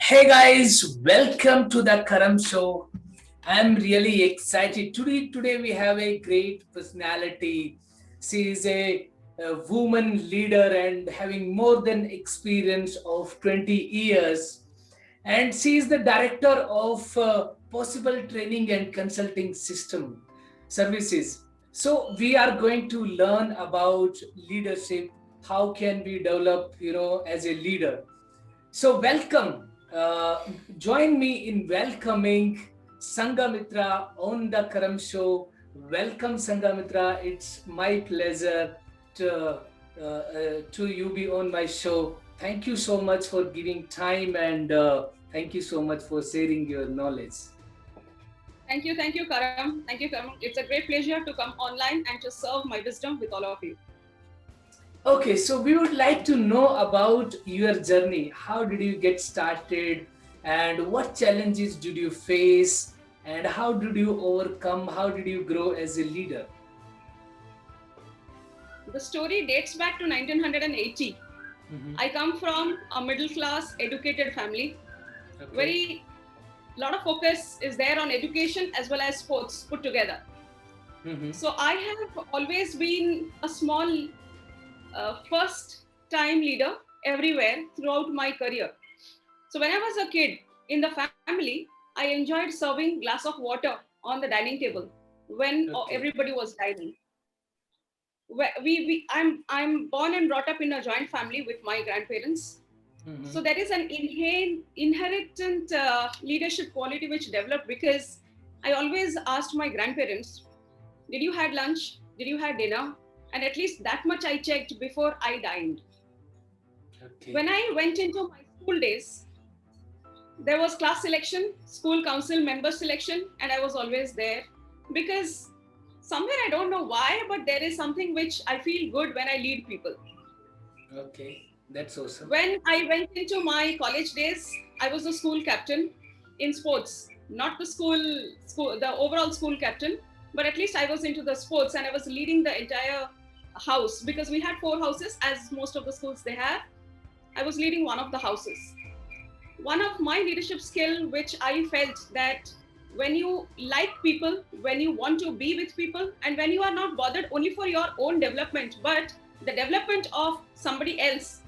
Hey guys, welcome to the Karam Show. I'm really excited. Today we have a great personality. She is a woman leader and having more than experience of 20 years. And she is the director of Possible Training and Consulting System Services. So we are going to learn about leadership. How can we develop, as a leader? So, welcome. Join me in welcoming Sangamitra on the Karam Show. Welcome, Sangamitra. It's my pleasure to you be on my show. Thank you so much for giving time and thank you so much for sharing your knowledge. Thank you, Karam. Thank you, Karam. It's a great pleasure to come online and to serve my wisdom with all of you. Okay, so we would like to know about your journey. How did you get started, and what challenges did you face, and how did you overcome? How did you grow as a leader? The story dates back to 1980. Mm-hmm. I come from a middle class, educated family. Okay. Very lot of focus is there on education as well as sports put together. Mm-hmm. So I have always been a small first time leader everywhere throughout my career. So when I was a kid in the family, I enjoyed serving glass of water on the dining table when Okay. everybody was dining. I'm born and brought up in a joint family with my grandparents. Mm-hmm. So there is an inherent leadership quality which developed because I always asked my grandparents, "Did you had lunch? Did you had dinner?" And at least that much I checked before I dined. Okay. When I went into my school days, there was class selection, school council member selection, and I was always there because somewhere I don't know why, but there is something which I feel good when I lead people. Okay. That's awesome. When I went into my college days, I was the school captain in sports, not the the overall school captain, but at least I was into the sports and I was leading the entire house because we had four houses, as most of the schools they have. I was leading one of the houses. One of my leadership skill which I felt that when you like people, when you want to be with people, and when you are not bothered only for your own development but the development of somebody else,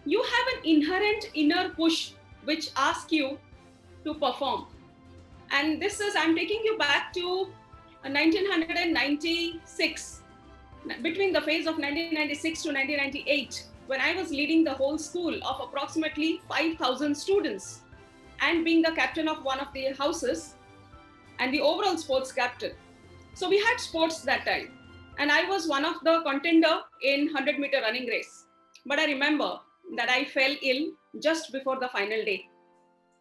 you have an inherent inner push which asks you to perform. And this is, I'm taking you back to 1996, between the phase of 1996 to 1998, when I was leading the whole school of approximately 5,000 students and being the captain of one of the houses and the overall sports captain. So we had sports that time. And I was one of the contender in 100-meter running race. But I remember that I fell ill just before the final day.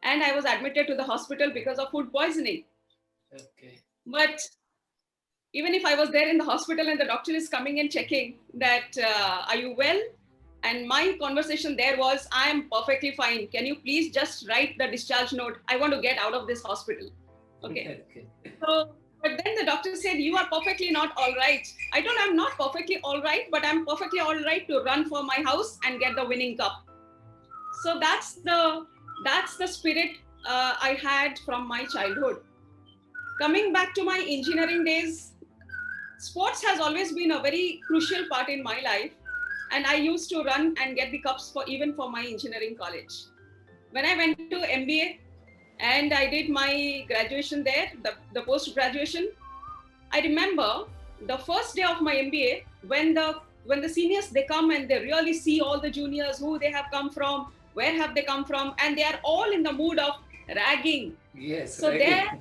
And I was admitted to the hospital because of food poisoning. Okay. But even if I was there in the hospital and the doctor is coming and checking that, are you well? And my conversation there was, I am perfectly fine. Can you please just write the discharge note? I want to get out of this hospital. Okay. Okay. So, but then the doctor said, you are perfectly not all right. I told, I'm not perfectly all right, but I'm perfectly all right to run for my house and get the winning cup. So that's the spirit I had from my childhood. Coming back to my engineering days, sports has always been a very crucial part in my life, and I used to run and get the cups for even for my engineering college. When I went to MBA and I did my graduation there, the post graduation, I remember the first day of my MBA when the seniors they come and they really see all the juniors, who they have come from, where have they come from, and they are all in the mood of ragging. Yes, So right.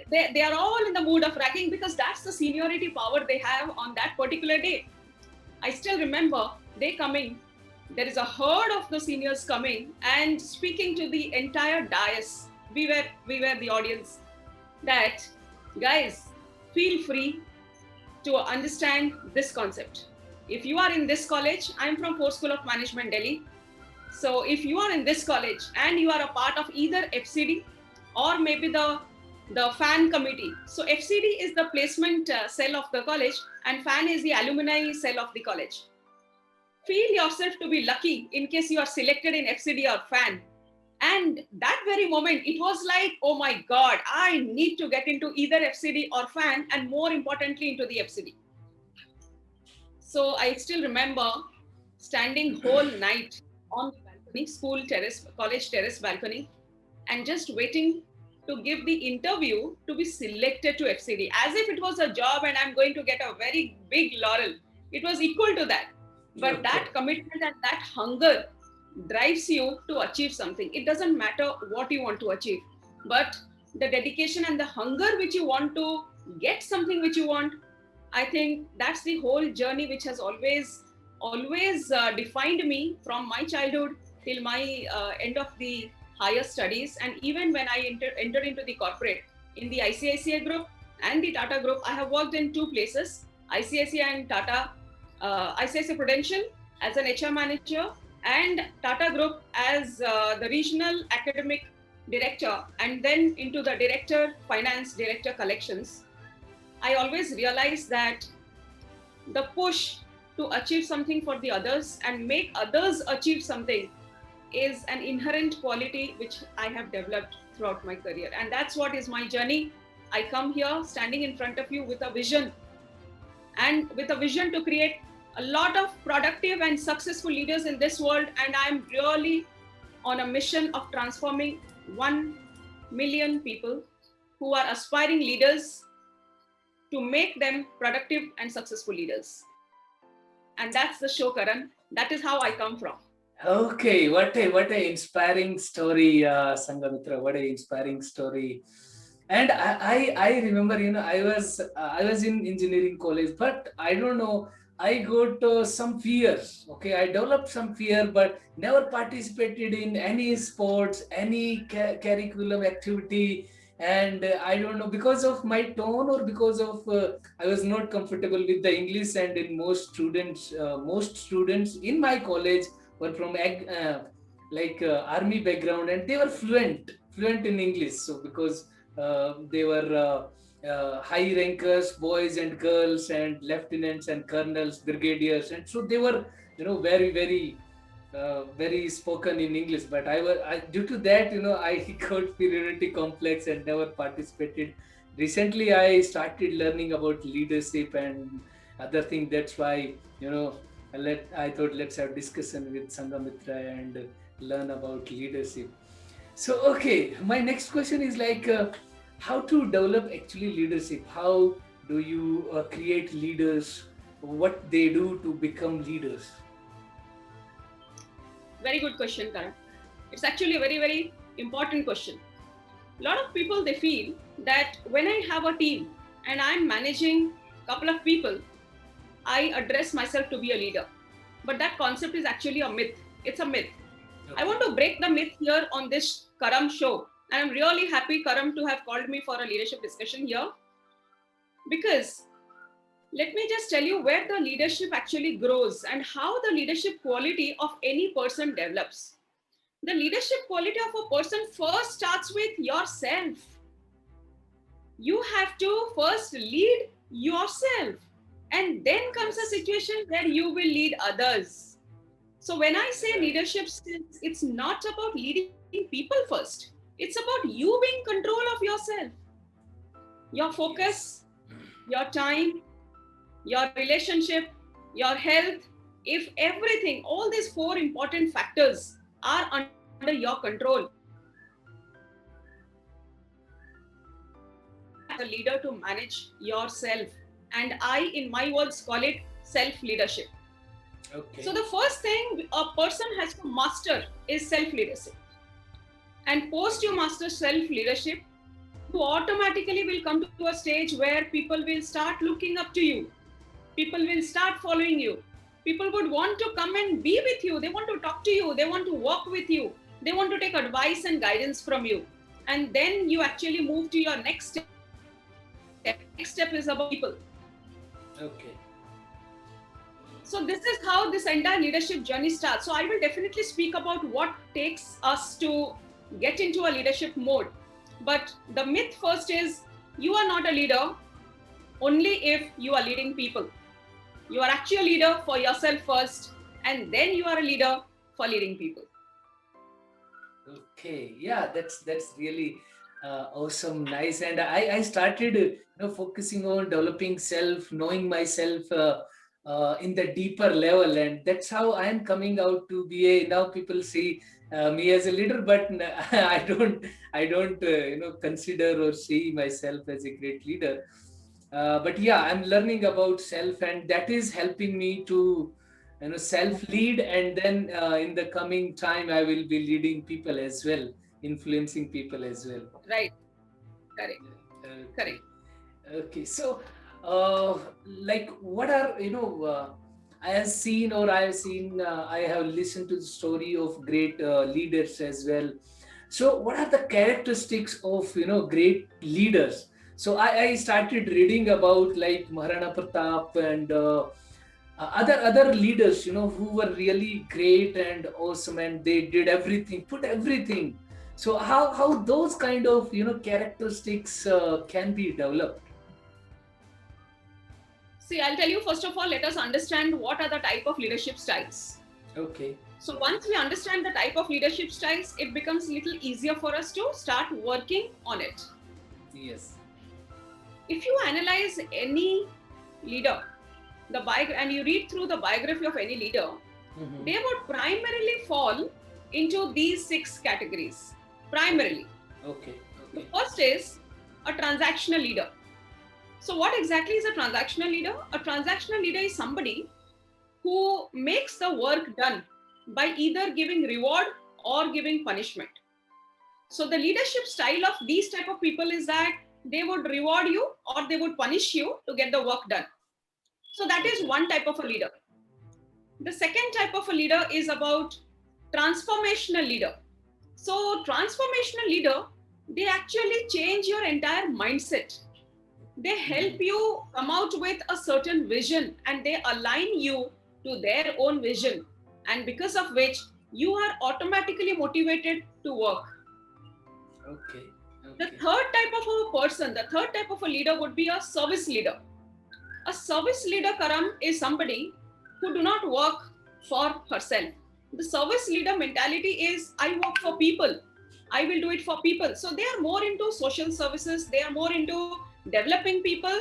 they are all in the mood of ragging because that's the seniority power they have on that particular day. I still remember they coming. There is a herd of the seniors coming and speaking to the entire dais. We were the audience. That, guys, feel free to understand this concept. If you are in this college, I'm from Fort School of Management, Delhi. So if you are in this college and you are a part of either FCD or maybe the fan committee. So FCD is the placement cell of the college and fan is the alumni cell of the college. Feel yourself to be lucky in case you are selected in FCD or fan. And that very moment, it was like, oh my God, I need to get into either FCD or fan, and more importantly, into the FCD. So I still remember standing whole night on the balcony, school terrace, college terrace balcony, and just waiting to give the interview to be selected to FCD, as if it was a job and I'm going to get a very big laurel. It was equal to that. But Okay. that commitment and that hunger drives you to achieve something. It doesn't matter what you want to achieve, but the dedication and the hunger which you want to get something which you want, I think that's the whole journey which has always defined me from my childhood till my end of the higher studies. And even when I entered into the corporate in the ICICI group and the Tata group, I have worked in two places, ICICI and Tata, ICICI Prudential as an HR manager, and Tata Group as the regional academic director, and then into the director, finance director, collections. I always realized that the push to achieve something for the others and make others achieve something is an inherent quality which I have developed throughout my career. And that's what is my journey. I come here standing in front of you with a vision, and with a vision to create a lot of productive and successful leaders in this world. And I'm really on a mission of transforming 1 million people who are aspiring leaders to make them productive and successful leaders. And that's the show, Karan. That is how I come from. Okay, what a inspiring story, Sangamitra. What a inspiring story. And I remember, I was in engineering college, but I don't know. I got some fears. Okay, I developed some fear, but never participated in any sports, any curriculum activity. And I don't know, because of my tone or because of I was not comfortable with the English. And in most students in my college were from army background, and they were fluent in English. So because they were high rankers, boys and girls, and lieutenants and colonels, brigadiers, and so they were, very spoken in English. But due to that, I got inferiority complex and never participated. Recently, I started learning about leadership and other things. That's why, I thought let's have discussion with Sangamitra and learn about leadership. So, okay, my next question is how to develop actually leadership? How do you create leaders? What they do to become leaders? Very good question, Karan. It's actually a very, very important question. A lot of people, they feel that when I have a team and I'm managing a couple of people, I address myself to be a leader. But that concept is actually a myth. It's a myth. Okay. I want to break the myth here on this Karam show. And I'm really happy, Karam, to have called me for a leadership discussion here. Because let me just tell you where the leadership actually grows and how the leadership quality of any person develops. The leadership quality of a person first starts with yourself. You have to first lead yourself, and then comes a situation where you will lead others. So when I say leadership skills, it's not about leading people first. It's about you being control of yourself, your focus, your time, your relationship, your health. If everything, all these four important factors are under your control, as a leader to manage yourself. And I, in my words, call it self-leadership. Okay. So the first thing a person has to master is self-leadership. And post you master self-leadership, you automatically will come to a stage where people will start looking up to you. People will start following you. People would want to come and be with you. They want to talk to you. They want to walk with you. They want to take advice and guidance from you. And then you actually move to your next step. Next step is about people. Okay. So this is how this entire leadership journey starts. So I will definitely speak about what takes us to get into a leadership mode. But the myth first is you are not a leader only if you are leading people. You are actually a leader for yourself first, and then you are a leader for leading people. Okay, yeah, that's really awesome, nice. And I started focusing on developing self, knowing myself in the deeper level, and that's how I am coming out to be a. Now people see me as a leader, but I don't consider or see myself as a great leader. But yeah, I'm learning about self, and that is helping me to self lead, and then in the coming time I will be leading people as well, influencing people as well. Right. Correct. Okay. Correct. Okay, so uh, like what are I have seen, or I have listened to the story of great leaders as well. So what are the characteristics of great leaders? So I started reading about like Maharana Pratap and other leaders, who were really great and awesome, and they did everything, put everything. So how those kind of characteristics can be developed? See, I'll tell you first of all, let us understand what are the type of leadership styles. Okay. So once we understand the type of leadership styles, it becomes a little easier for us to start working on it. Yes. If you analyze any leader, and you read through the biography of any leader, Mhm. they would primarily fall into these 6 categories. Primarily. Okay. The Okay. first is a transactional leader. So, what exactly is a transactional leader? A transactional leader is somebody who makes the work done by either giving reward or giving punishment. So, the leadership style of these type of people is that they would reward you or they would punish you to get the work done. So, that is Okay. one type of a leader. The second type of a leader is about transformational leader. So, transformational leader, they actually change your entire mindset. They help Mhm. you come out with a certain vision and they align you to their own vision. And because of which, you are automatically motivated to work. Okay. The Okay. third type of a person, the third type of a leader would be a service leader. A service leader, Karam, is somebody who do not work for herself. The service leader mentality is I work for people. I will do it for people. So they are more into social services. They are more into developing people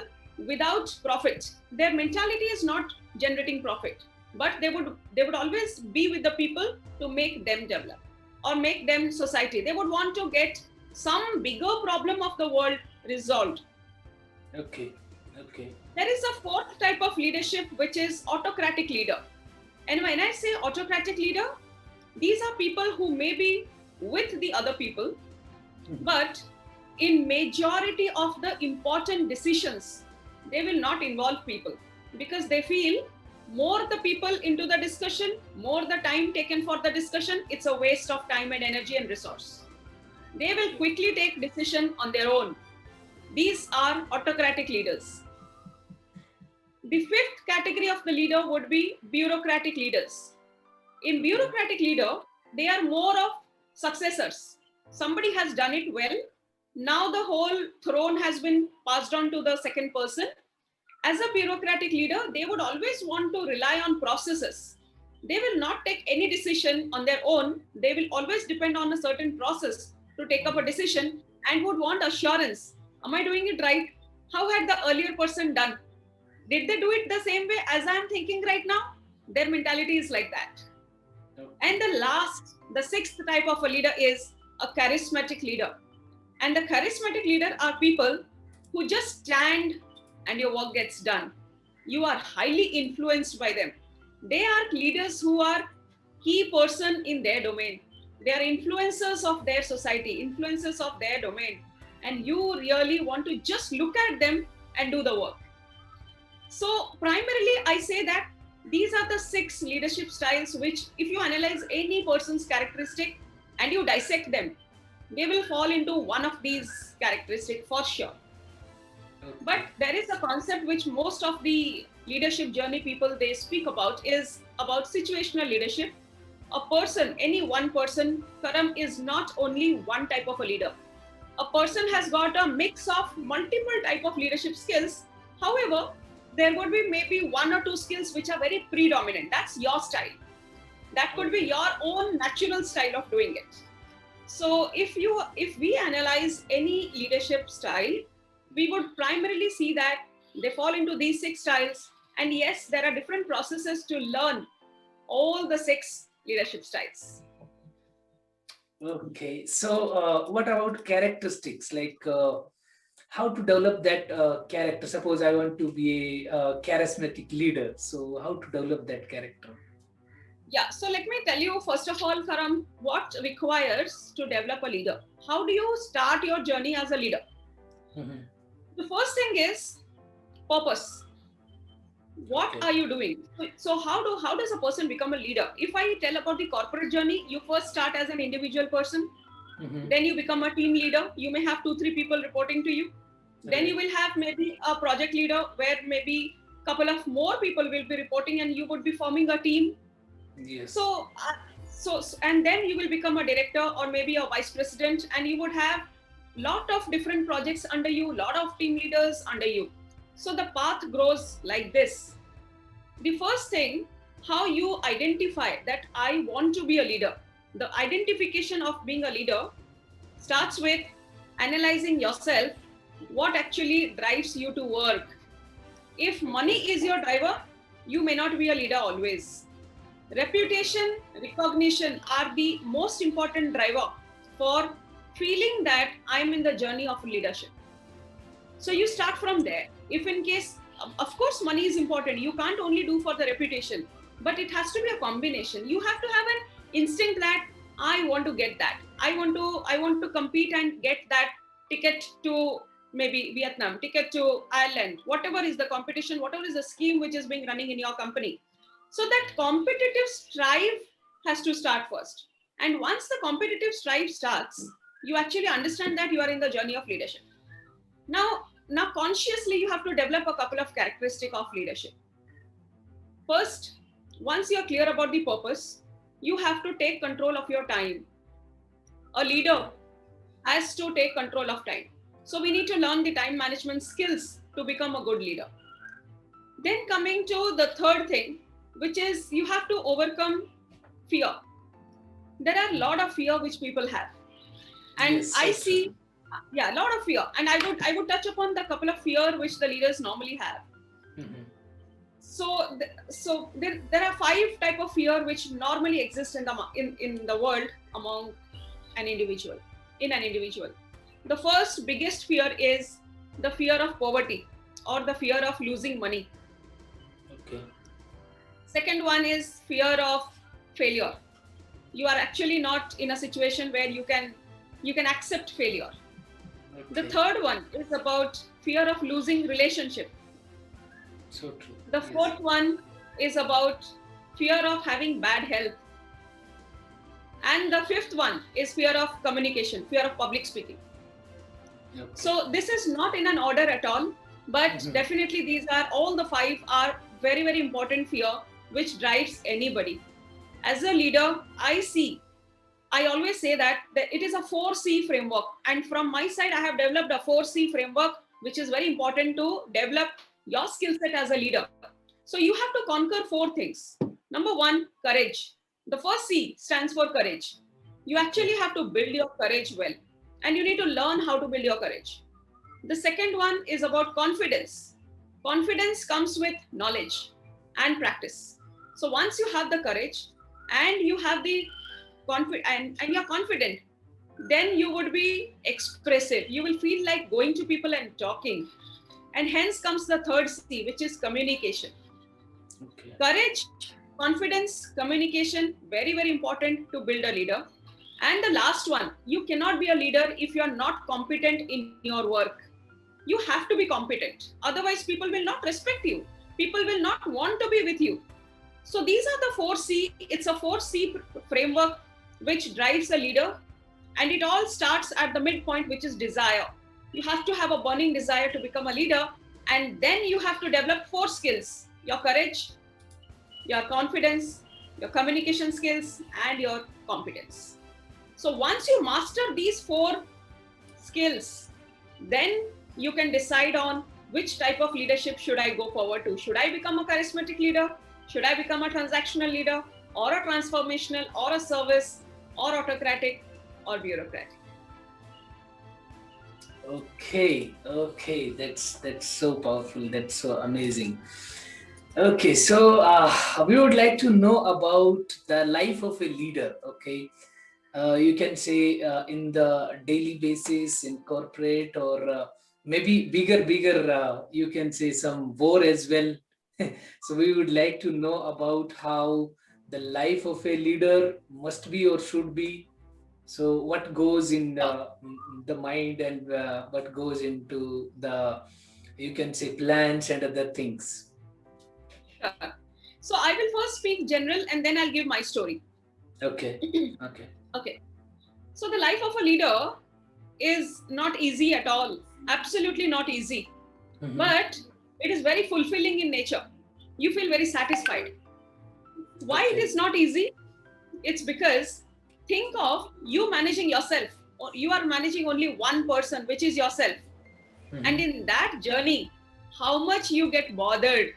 without profit. Their mentality is not generating profit, but they would always be with the people to make them develop or make them society. They would want to get some bigger problem of the world resolved. Okay. Okay. There is a fourth type of leadership, which is autocratic leader. And when I say autocratic leader, these are people who may be with the other people, Mhm. but in majority of the important decisions, they will not involve people because they feel more the people into the discussion, more the time taken for the discussion, it's a waste of time and energy and resource. They will Okay. quickly take decision on their own. These are autocratic leaders. The fifth category of the leader would be bureaucratic leaders. In Okay. bureaucratic leader, they are more of successors. Somebody has done it well. Now the whole throne has been passed on to the second person. As a bureaucratic leader, they would always want to rely on processes. They will not take any decision on their own. They will always depend on a certain process to take up a decision and would want assurance. Am I doing it right? How had the earlier person done? Did they do it the same way as I'm thinking right now? Their mentality is like that. And Okay. the sixth type of a leader is a charismatic leader. And the charismatic leader are people who just stand and your work gets done. You are highly influenced by them. They are leaders who are key person in their domain. They are influencers of their society, influencers of their domain. And you really want to just look at them and do the work. So, primarily, I say that these are the 6 leadership styles which, if you analyze any person's characteristic and you dissect them, they will fall into one of these characteristics for sure. But Okay. there is a concept which most of the leadership journey people they speak about is about situational leadership. A person, any one person, Karam, is not only one type of a leader. A person has got a mix of multiple type of leadership skills. However, there would be maybe 1 or 2 skills which are very predominant. That's your style. That could be Okay. your own natural style of doing it. So if we analyze any leadership style, we would primarily see that they fall into these 6 styles. And yes, there are different processes to learn all the 6 leadership styles. Okay, so what about characteristics? Like how to develop that character? Suppose I want to be a charismatic leader. So how to develop that character? Yeah, so let me tell you first of all, Karam, what requires to develop a leader. How do you start your journey as a leader? Mhm. The first thing is purpose. What Okay. are you doing? So how does a person become a leader? If I tell about the corporate journey, you first start as an individual person, Mhm. then you become a team leader. You may have 2-3 people reporting to you. Then you Right. will have maybe a project leader where maybe couple of more people will be reporting and you would be forming a team. Yes. So and then you will become a director or maybe a vice president, and you would have lot of different projects under you, lot of team leaders under you. So the path grows like this. The first thing, how you identify that I want to be a leader. The identification of being a leader starts with analyzing yourself, what actually drives you to work. If money Okay. is your driver, you may not be a leader always. Reputation, recognition are the most important driver for feeling that I'm in the journey of leadership. So you start from there. If in case, of course, money is important. You can't only do for the reputation, but it has to be a combination. You have to have an instinct that I want to get that. I want to compete and get that ticket to maybe Vietnam, ticket to Ireland, whatever is the competition, whatever is the scheme which is being running in your company. So that competitive strive has to start first. And once the competitive strive starts, you actually understand that you are in the journey of leadership. Now consciously you have to develop a couple of characteristics of leadership. First, once you're clear about the purpose, you have to take control of your time. A leader Okay. has to take control of time. So we need to learn the time management skills to become a good leader. Then coming to the third thing, which is you have to overcome fear. There are a lot of fear which people have. And Yes, I so true. see, yeah, a lot of fear. And I would touch upon the couple of fear which the leaders normally have. Mhm. So there are 5 type of fear which normally exist in the world among an individual, in an individual. The first biggest fear is the fear of poverty or the fear of losing money. Okay. Second one is fear of failure. You are actually not in a situation where you can accept failure. The Okay. third one is about fear of losing relationship. So true. The Yes. fourth one is about fear of having bad health. And the fifth one is fear of communication, fear of public speaking. Okay. So this is not in an order at all, but Mhm. definitely these are all the 5 are very, very important fear which drives anybody. As a leader, I always say that it is a 4C framework. And from my side, I have developed a 4C framework, which is very important to develop your skill set as a leader. So you have to conquer 4 things. Number one, courage. The first C stands for courage. You Okay. actually have to build your courage well, and you need to learn how to build your courage. The second one is about confidence. Confidence comes with knowledge and practice. So once you have the courage and you have the and you're confident, then you would be expressive. You will feel like going to people and talking. And hence comes the third C, which is communication. Okay. Courage, confidence, communication, very, very important to build a leader. And the last one, you cannot be a leader if you are not competent in your work. You have to be competent. Otherwise, people will not respect you. People will not want to be with you. So these are the 4C. It's a 4C framework which drives a leader. And it all starts at the midpoint, which is desire. You have to have a burning desire to become a leader. And then you have to develop 4 skills: your courage, your confidence, your communication skills, and your competence. So once you master these 4 skills, then you can decide on which type of leadership should I go forward to. Should I become a charismatic leader? Should I become a transactional leader, or a transformational, or a service, or autocratic? or bureaucratic. Okay, that's so powerful. That's so amazing. Okay, so we would like to know about the life of a leader. Okay, you can say in the daily basis in corporate, or maybe bigger. You can say some war as well. So we would like to know about how the life of a leader must be or should be. So what goes in Sure. the mind, and what goes into the, you can say, plans and other things. Sure. So I will first speak general and then I'll give my story. Okay. Okay. Okay. So the life of a leader is not easy at all. Absolutely not easy. Mhm. But it is very fulfilling in nature. You feel very satisfied. Why it Okay. is not easy? It's because think of you managing yourself. Or you are managing only one person, which is yourself. Mhm. And in that journey, how much you get bothered.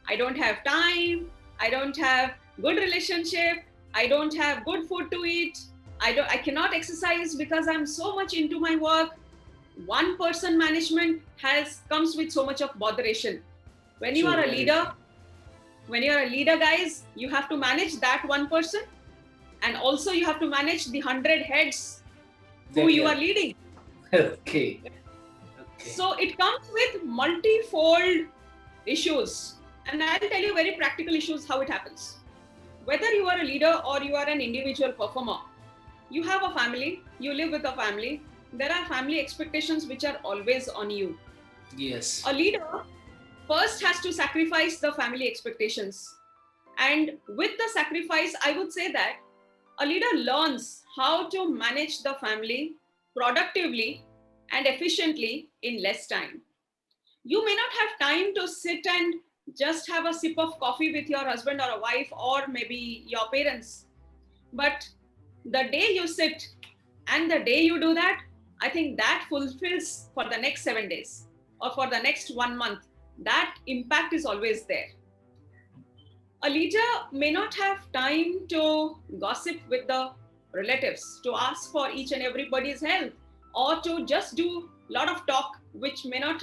I don't have time. I don't have good relationship. I don't have good food to eat. I cannot exercise because I'm so much into my work. One person management comes with so much of botheration. When you True, are a very leader, true. guys, you have to manage that one person, and also you have to manage the 100 heads who That you you are are. leading. Okay. Okay. So it comes with multifold issues. And I'll tell you very practical issues how it happens. Whether you are a leader or you are an individual performer, you have a family, you live with a family, there are family expectations which are always on you. Yes. A leader first has to sacrifice the family expectations. And with the sacrifice, I would say that a leader learns how to manage the family productively and efficiently in less time. You may not have time to sit and just have a sip of coffee with your husband or a wife or maybe your parents. But the day you sit and the day you do that, I think that fulfills for the next 7 days or for the next 1 month. That impact is always there. A leader may not have time to gossip with the relatives, to ask for each and everybody's health, or to just do a lot of talk which may not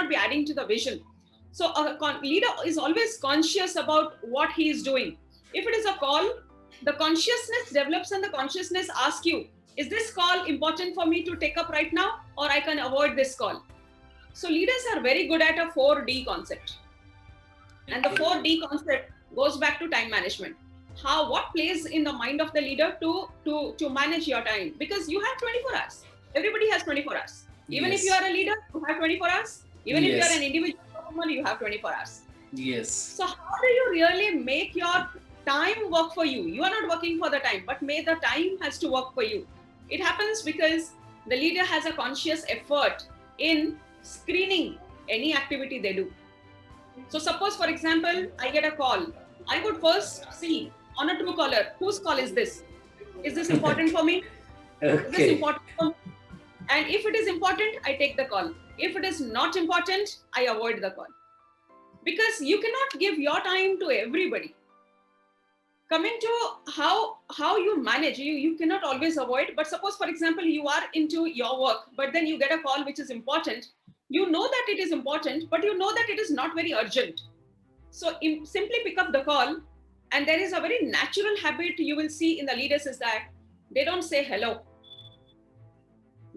be adding to the vision. So a leader is always conscious about what he is doing. If it is a call, the consciousness develops and the consciousness asks you, is this call important for me to take up right now, or I can avoid this call? So leaders are very good at a 4D concept. And the Okay. 4D concept goes back to time management. What plays in the mind of the leader to manage your time? Because you have 24 hours. Everybody has 24 hours. Even if you Yes. are a leader, you have 24 hours. Even if you are Yes. an individual performer, you have 24 hours. Yes. So how do you really make your time work for you? You are not working for the time, but may the time has to work for you. It happens because the leader has a conscious effort in screening any activity they do. So suppose, for example, I get a call. I would first see on a Truecaller, whose call is this? Is this important for me? Is this Okay. important for me? And if it is important, I take the call. If it is not important, I avoid the call. Because you cannot give your time to everybody. Coming to how you manage, you cannot always avoid. But suppose, for example, you are into your work, but then you get a call which is important. You know that it is important, but you know that it is not very urgent. So simply pick up the call. And there is a very natural habit you will see in the leaders is that they don't say hello.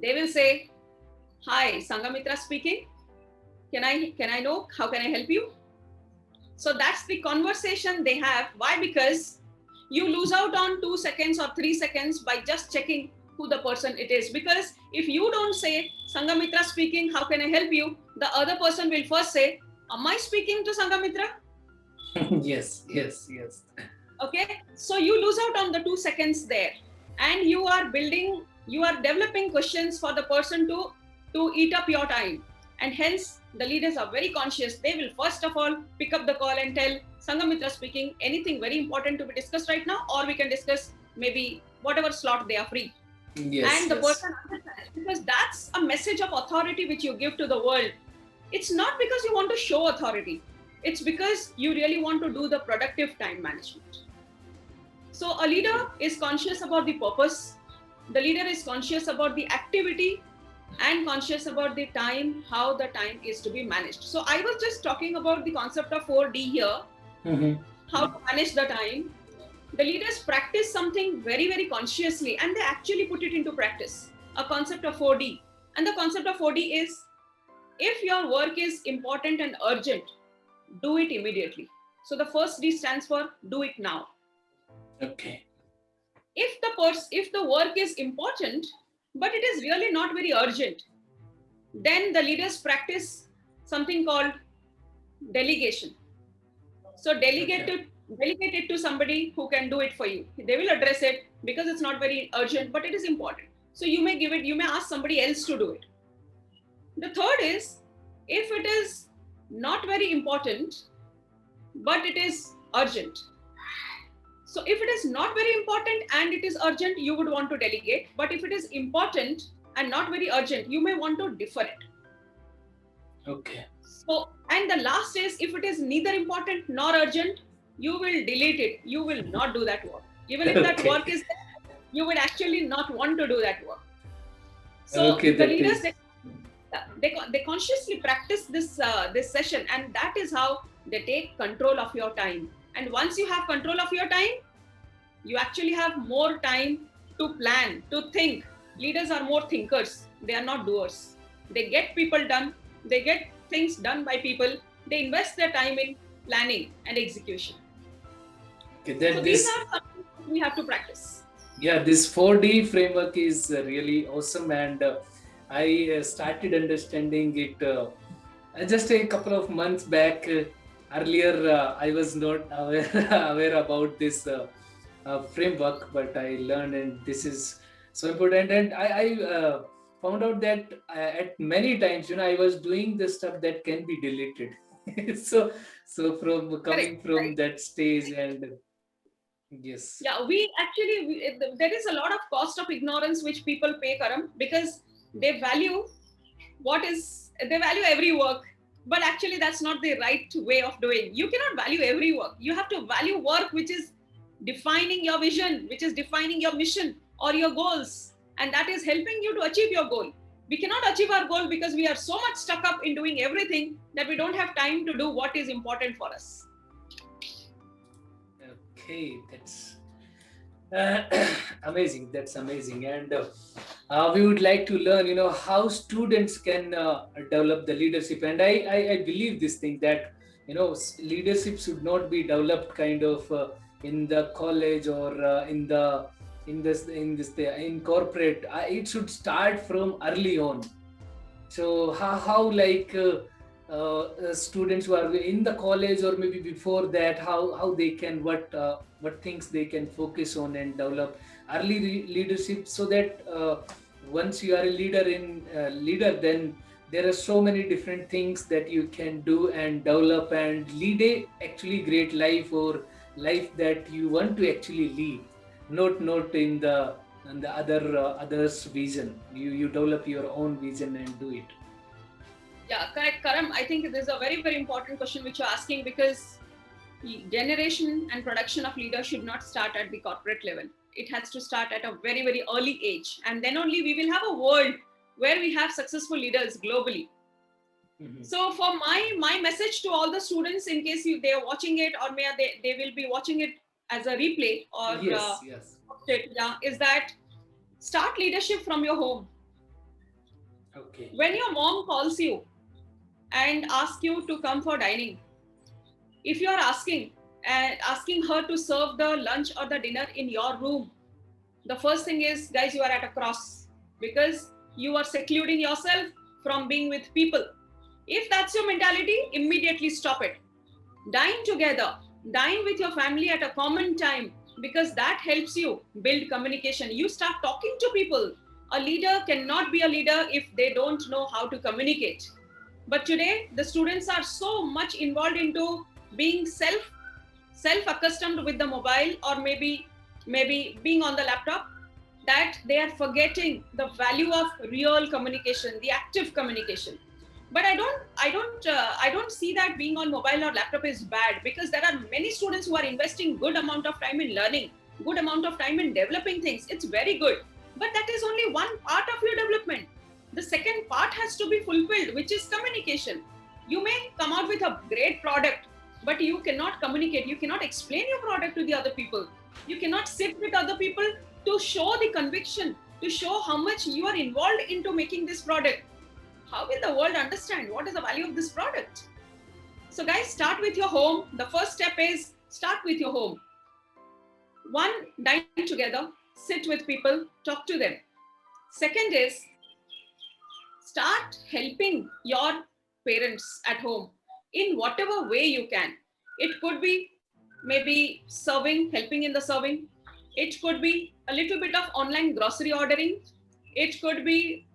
They will say, hi, Sangamitra speaking. Can I know, how can I help you? So that's the conversation they have. Why? Because you lose out on 2 seconds or 3 seconds by just checking who the person it is. Because if you don't say, Sangamitra speaking, how can I help you? The other person will first say, am I speaking to Sangamitra? Yes. Yes. Yes. Okay, so you lose out on the 2 seconds there, and you are developing questions for the person to eat up your time. And hence the leaders are very conscious. They will first of all pick up the call and tell, Sangamitra speaking, anything very important to be discussed right now, or we can discuss maybe whatever slot they are free. Yes. And the Yes. person understands, because that's a message of authority which you give to the world. It's not because you want to show authority, it's because you really want to do the productive time management. So a leader is conscious about the purpose. The leader is conscious about the activity and conscious about the time, how the time is to be managed. So I was just talking about the concept of 4D here, how to manage the time. The leaders practice something very, very consciously, and they actually put it into practice, a concept of 4D. And the concept of 4D is, if your work is important and urgent, do it immediately. So the first D stands for do it now. Okay. If the work is important, but it is really not very urgent, then the leaders practice something called delegation. So delegate it to somebody who can do it for you. They will address it because it's not very urgent, but it is important. So you may ask somebody else to do it. The third is, if it is not very important, but it is urgent. So if it is not very important and it is urgent, you would want to delegate. But if it is important and not very urgent, you may want to defer it. Okay. So, and the last is, if it is neither important nor urgent, you will delete it. You will not do that work. Even if that work is there, you would actually not want to do that work. So the leaders, they consciously practice this session, and that is how they take control of your time. And once you have control of your time, you actually have more time to plan, to think. Leaders are more thinkers. They are not doers. They get people done. They get things done by people. They invest their time in planning and execution. Okay, so these are something we have to practice. Yeah, this 4D framework is really awesome, and I started understanding it just a couple of months back. Earlier, I was not aware about this framework, but I learned, and this is so important. And I found out that at many times, I was doing the stuff that can be deleted. so from coming from that stage, and yes. Yeah, there is a lot of cost of ignorance which people pay, Karam, because they value every work, but actually that's not the right way of doing. You cannot value every work. You have to value work which is defining your vision, which is defining your mission or your goals, and that is helping you to achieve your goal. We cannot achieve our goal because we are so much stuck up in doing everything that we don't have time to do what is important for us. Okay, that's amazing. That's amazing. And we would like to learn, how students can develop the leadership. And I believe this thing that, leadership should not be developed kind of in the college or in corporate. It should start from early on. So how students who are in the college or maybe before that, how they can what things they can focus on and develop early leadership, so that once you are a leader, then there are so many different things that you can do and develop and lead a actually great life, or life that you want to actually lead, not in the others vision. You develop your own vision and do it. Yeah, correct, Karam. I think this is a very, very important question which you're asking, because generation and production of leaders should not start at the corporate level. It has to start at a very, very early age. And then only we will have a world where we have successful leaders globally. Mm-hmm. So for my message to all the students, in case they are watching it, or they will be watching it as a replay, or yes. Is that start leadership from your home. Okay. When your mom calls you and ask you to come for dining, if you are asking her to serve the lunch or the dinner in your room, the first thing is, guys, you are at a cross, because you are secluding yourself from being with people. If that's your mentality, immediately stop it. Dine together, dine with your family at a common time, because that helps you build communication. You start talking to people. A leader cannot be a leader if they don't know how to communicate. But today, the students are so much involved into being self-accustomed with the mobile, or maybe being on the laptop, that they are forgetting the value of real communication, the active communication. But I don't see that being on mobile or laptop is bad, because there are many students who are investing good amount of time in learning, good amount of time in developing things. It's very good. But that is only one part of your development. The second part has to be fulfilled, which is communication. You may come out with a great product, but you cannot communicate. You cannot explain your product to the other people. You cannot sit with other people to show the conviction, to show how much you are involved into making this product. How will the world understand what is the value of this product? So, guys, start with your home. The first step is start with your home. One, dine together, sit with people, talk to them. Second is start helping your parents at home in whatever way you can. It could be maybe serving, helping in the serving. It could be a little bit of online grocery ordering. It could be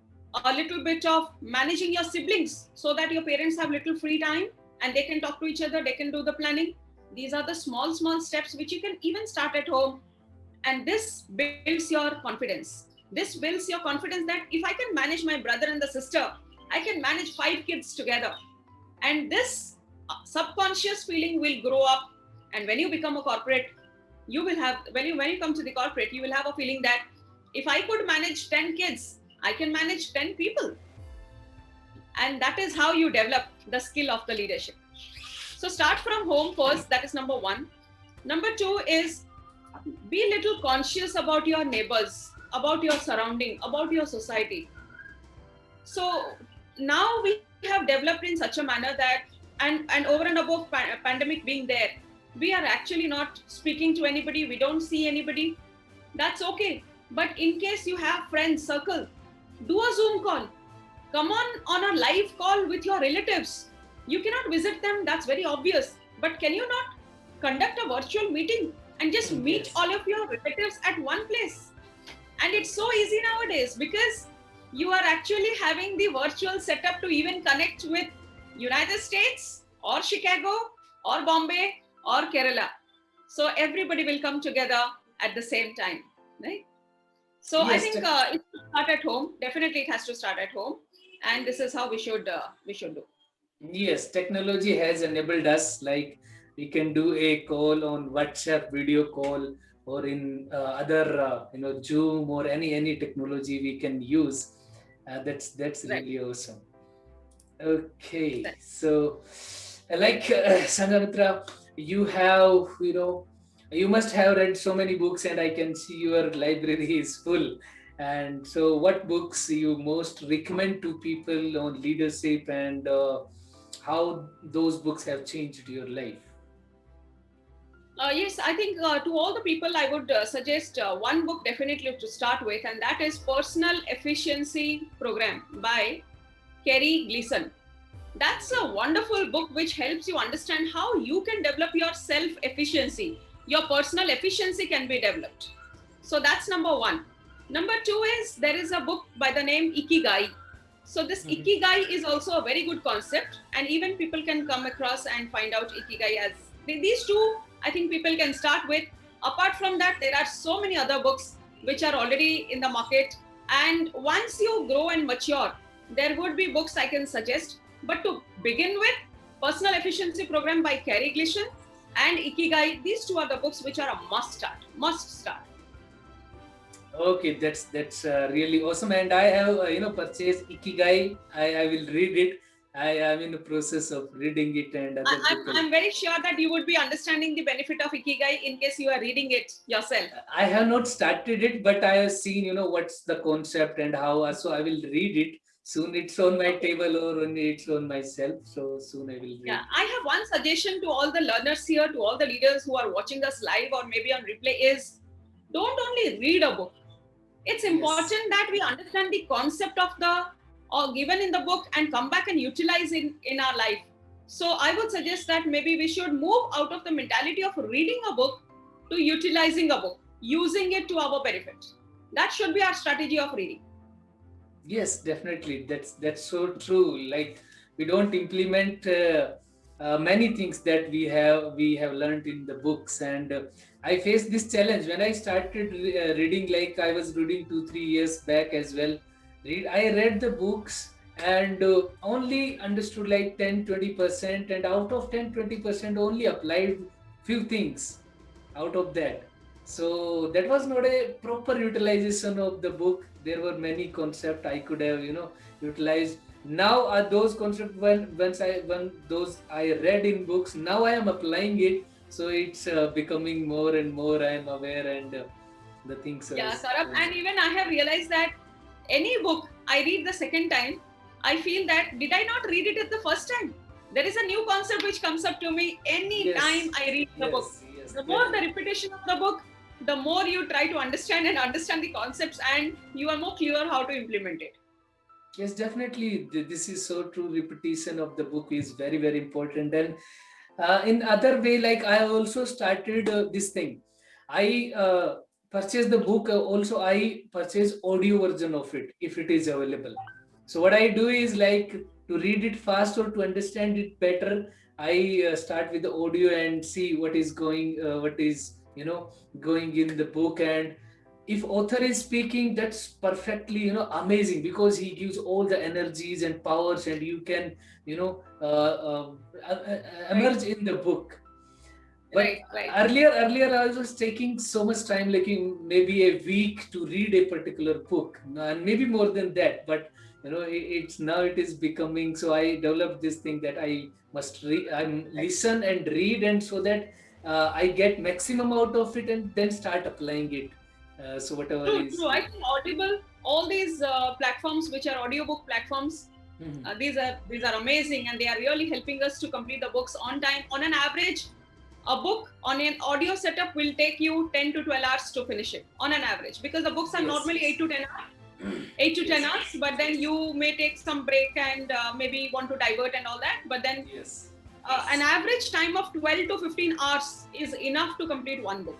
a little bit of managing your siblings so that your parents have little free time and they can talk to each other, they can do the planning. These are the small steps which you can even start at home. And this builds your confidence. This builds your confidence that if I can manage my brother and the sister, I can manage 5 kids together. And this subconscious feeling will grow up. And when you become a corporate, you will have, when you come to the corporate, you will have a feeling that if I could manage 10 kids, I can manage 10 people. And that is how you develop the skill of the leadership. So start from home first. That is number one. Number two is be a little conscious about your neighbors, about your surrounding, about your society. So now we have developed in such a manner that, and over and above pandemic being there, we are actually not speaking to anybody. We don't see anybody. That's okay. But in case you have friends circle, do a Zoom call. Come on a live call with your relatives. You cannot visit them, that's very obvious. But can you not conduct a virtual meeting and just meet Yes. all of your relatives at one place? And it's so easy nowadays because you are actually having the virtual setup to even connect with United States or Chicago or Bombay or Kerala. So everybody will come together at the same time, right? So I Yes, think it should start at home. Definitely, it has to start at home, and this is how we should do. yes, technology has enabled us, like we can do a call on WhatsApp video call, or in other Zoom, or any technology we can use. That's Right. really awesome. Okay, Right. so Sangamitra, you have, you must have read so many books, and I can see your library is full. And so, what books you most recommend to people on leadership, and how those books have changed your life? Yes, I think to all the people, I would suggest one book definitely to start with, and that is Personal Efficiency Program by Kerry Gleason. That's a wonderful book which helps you understand how you can develop your self efficiency. Your personal efficiency can be developed. So that's number one. Number two is there is a book by the name Ikigai. So this Mhm. Ikigai is also a very good concept, and even people can come across and find out Ikigai as these two. I think people can start with. Apart from that, there are so many other books which are already in the market. And once you grow and mature, there would be books I can suggest. But to begin with, Personal Efficiency Program by Kerry Gleason and Ikigai, these two are the books which are a must start. Must start. Okay, that's really awesome, and I have purchased Ikigai. I will read it. I am in the process of reading it, and other people. I'm very sure that you would be understanding the benefit of Ikigai in case you are reading it yourself. I have not started it, but I have seen, what's the concept and how. So I will read it soon. It's on my Okay. table, or it's on my shelf. So soon I will Yeah, read. I have one suggestion to all the learners here, to all the leaders who are watching us live or maybe on replay is don't only read a book. It's Yes. important that we understand the concept of the or given in the book and come back and utilize in our life. So I would suggest that maybe we should move out of the mentality of reading a book to utilizing a book, using it to our benefit. That should be our strategy of reading. Yes, definitely. That's so true. Like, we don't implement many things that we have learned in the books, and I faced this challenge when I started reading. Like, I was reading 2 3 years back as well. I read the books, and only understood like 10 20%, and out of 10 20% only applied few things out of that. So that was not a proper utilization of the book. There were many concepts I could have utilized. Now are those concepts, when those I read in books, now I am applying it. So it's becoming more and more I am aware, and the things Yeah, is Saurabh, and even I have realized that any book I read the second time, I feel that did I not read it at the first time? There is a new concept which comes up to me any yes, time I read the book. yes, The more the definitely. repetition of the book, the more you try to understand and understand the concepts, and you are more clear how to implement it. Yes, definitely. This is so true. Repetition of the book is very, very important. And in other way, like I also started this thing. I purchased the book. Also, I purchase audio version of it if it is available. So what I do is, like, to read it fast or to understand it better, I start with the audio and see what is what is going in the book. And if author is speaking, that's perfectly amazing, because he gives all the energies and powers, and you can you know uh, uh, Right, emerge in the book. But right, right. earlier I was taking so much time, like maybe a week to read a particular book, and maybe more than that. But it's now it is becoming, so I developed this thing that I must listen and read, and so that I get maximum out of it, and then start applying it. So whatever True, is true. I think Audible, all these platforms which are audiobook platforms, Mhm. these are amazing, and they are really helping us to complete the books on time. On an average, a book on an audio setup will take you 10 to 12 hours to finish it on an average, because the books are Yes, normally yes. 8 to 10 hours. 8 to 10 Yes, hours, but then you may take some break and maybe want to divert and all that. But then yes, an average time of 12 to 15 hours is enough to complete one book.